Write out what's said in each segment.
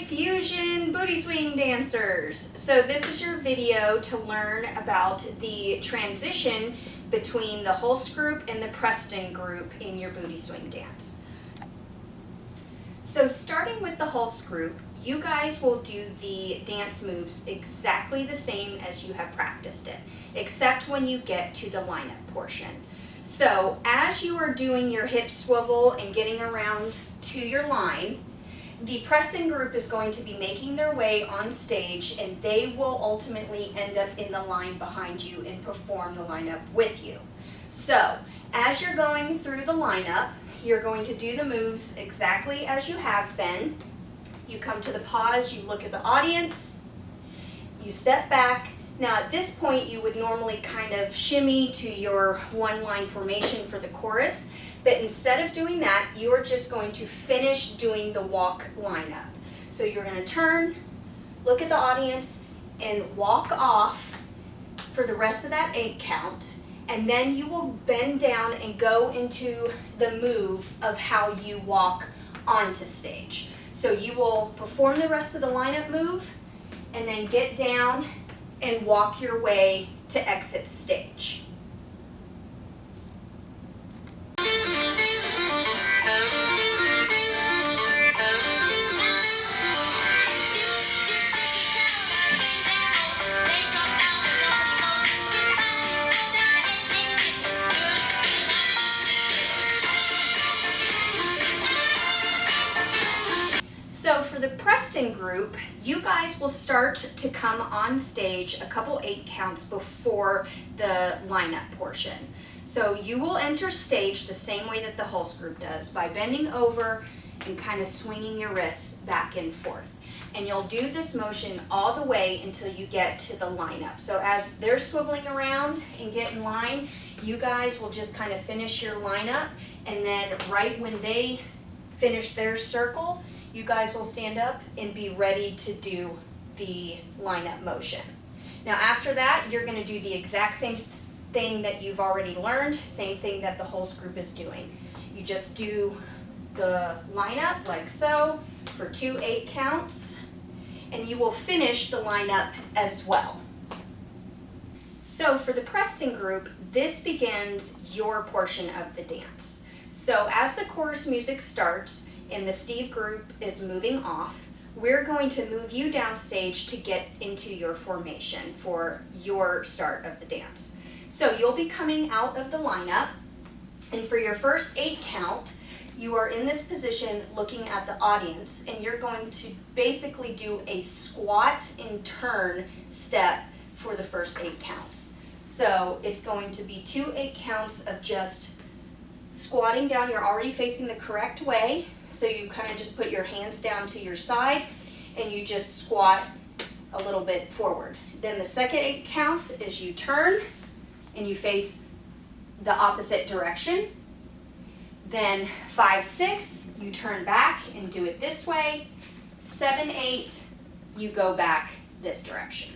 Fusion booty swing dancers. So this is your video to learn about the transition between the Hulce group and the Preston group in your booty swing dance. So starting with the Hulce group, you guys will do the dance moves exactly the same as you have practiced it, except when you get to the lineup portion. So as you are doing your hip swivel and getting around to your line, the Preston group is going to be making their way on stage, and they will ultimately end up in the line behind you and perform the lineup with you. So as you're going through the lineup, you're going to do the moves exactly as you have been. You come to the pause, you look at the audience, you step back. Now at this point you would normally kind of shimmy to your one line formation for the chorus, but instead of doing that, you're just going to finish doing the walk lineup. So you're going to turn, look at the audience, and walk off for the rest of that 8 count, and then you will bend down and go into the move of how you walk onto stage. So you will perform the rest of the lineup move, and then get down and walk your way to exit stage. So for the Preston group, you guys will start to come on stage a couple 8 counts before the lineup portion. So you will enter stage the same way that the Hulce group does, by bending over and kind of swinging your wrists back and forth. And you'll do this motion all the way until you get to the lineup. So as they're swiveling around and get in line, you guys will just kind of finish your lineup, and then right when they finish their circle, you guys will stand up and be ready to do the lineup motion. Now after that, you're going to do the exact same thing that you've already learned, same thing that the Hulce group is doing. You just do the lineup like so for 2 8 counts, and you will finish the lineup as well. So for the Preston group, this begins your portion of the dance. So as the chorus music starts and the Steve group is moving off, we're going to move you downstage to get into your formation for your start of the dance. So you'll be coming out of the lineup, and for your first 8 count, you are in this position looking at the audience, and you're going to basically do a squat and turn step for the first 8 counts. So it's going to be 2 8 counts of just squatting down. You're already facing the correct way, so you kind of just put your hands down to your side and you just squat a little bit forward. Then the second 8 counts is you turn and you face the opposite direction. Then 5 6, you turn back and do it this way. 7 8, you go back this direction.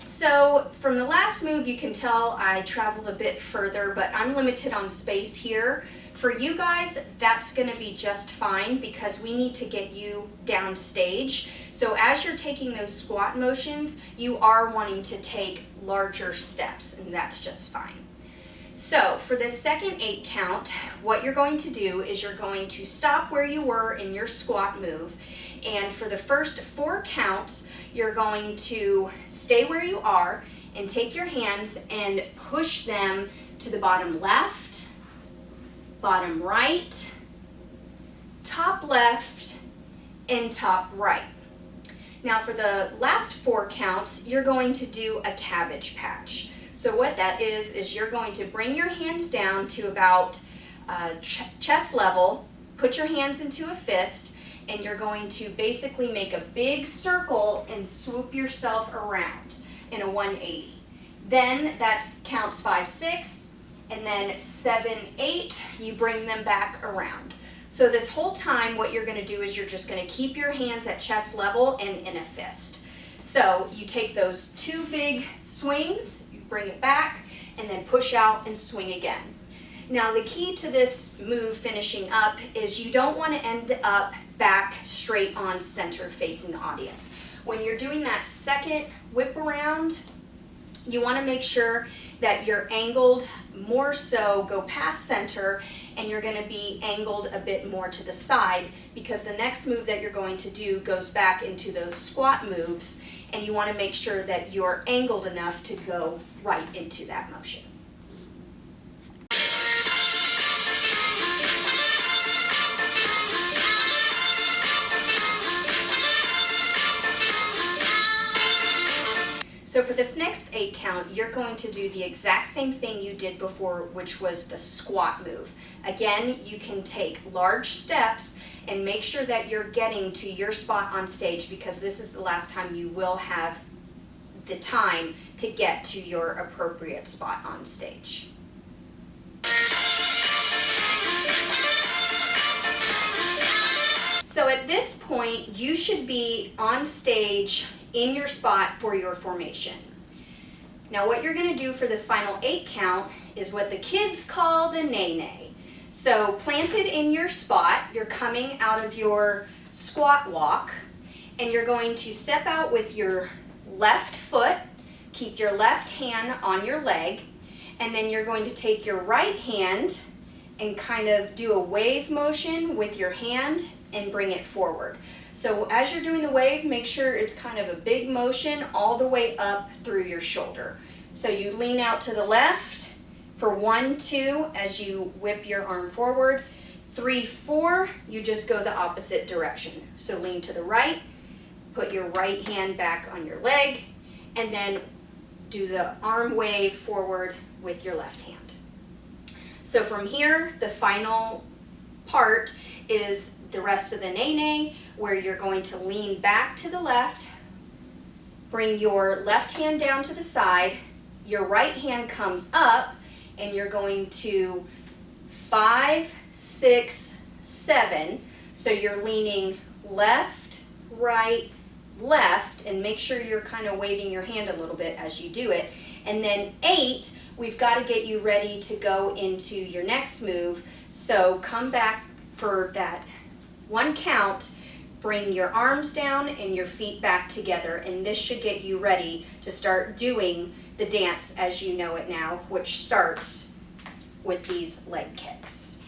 So from the last move, you can tell I traveled a bit further, but I'm limited on space here. For you guys, that's going to be just fine because we need to get you downstage. So as you're taking those squat motions, you are wanting to take larger steps, and that's just fine. So for the second 8 count, what you're going to do is you're going to stop where you were in your squat move, and for the first 4 counts, you're going to stay where you are and take your hands and push them to the bottom left, bottom right, top left, and top right. Now for the last 4 counts, you're going to do a cabbage patch. So what that is you're going to bring your hands down to about chest level, put your hands into a fist, and you're going to basically make a big circle and swoop yourself around in a 180. Then that counts 5 6, and then 7 8, you bring them back around. So this whole time what you're going to do is you're just going to keep your hands at chest level and in a fist. So you take those 2 big swings, you bring it back, and then push out and swing again. Now the key to this move finishing up is you don't want to end up back straight on center facing the audience. When you're doing that second whip around, you want to make sure that you're angled more so, go past center, and you're going to be angled a bit more to the side, because the next move that you're going to do goes back into those squat moves, and you want to make sure that you're angled enough to go right into that motion. So for this next 8 count, you're going to do the exact same thing you did before, which was the squat move. Again, you can take large steps and make sure that you're getting to your spot on stage, because this is the last time you will have the time to get to your appropriate spot on stage. So at this point, you should be on stage in your spot for your formation. Now what you're going to do for this final 8 count is what the kids call the nay-nay. So planted in your spot, you're coming out of your squat walk, and you're going to step out with your left foot, keep your left hand on your leg, and then you're going to take your right hand and kind of do a wave motion with your hand and bring it forward. So as you're doing the wave, make sure it's kind of a big motion all the way up through your shoulder. So you lean out to the left for 1, 2 as you whip your arm forward. 3, 4, you just go the opposite direction. So lean to the right, put your right hand back on your leg, and then do the arm wave forward with your left hand. So from here, the final part is the rest of the nay-nay, where you're going to lean back to the left, bring your left hand down to the side, your right hand comes up, and you're going to 5, 6, 7. So you're leaning left, right, left, and make sure you're kind of waving your hand a little bit as you do it. And then 8, we've got to get you ready to go into your next move. So come back for that 1 count, bring your arms down and your feet back together, and this should get you ready to start doing the dance as you know it now, which starts with these leg kicks.